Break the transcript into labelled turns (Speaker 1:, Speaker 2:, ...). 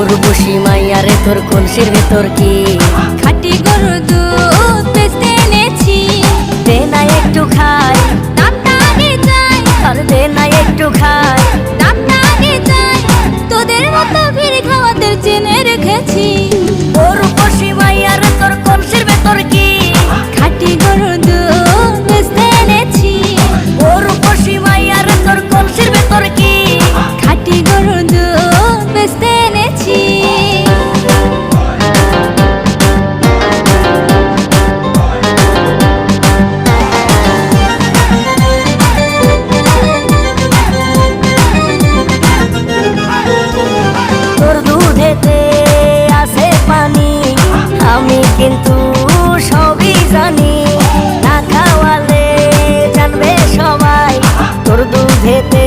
Speaker 1: উর্বশী মাইয়ারে তোর কলসির ভেতর কি
Speaker 2: খাঁটি গরুর দুধ বেচতে এনেছি।
Speaker 1: দে না একটু খাই,
Speaker 2: দামটা আগে চাই,
Speaker 1: আর দে না একটু খাই।
Speaker 2: দামটা আগে চাই, তোদের মতো ভিড় খাওয়াদের চেনে রেখেছি।
Speaker 1: উর্বশী মাইয়ারে তোর কলসির ভেতর কি
Speaker 2: খাঁটি গরুর দুধ বেচতে এনেছি।
Speaker 1: উর্বশী মাইয়ারে তোর কলসির ভেতর কি
Speaker 2: খাঁটি গরুর দুধ বেচতে এনেছি।
Speaker 1: তোর দুধেতে আছে পানি, আমি কিন্তু সবই জানি। না খাওয়ালে জানবে সবাই তোর দুধেতে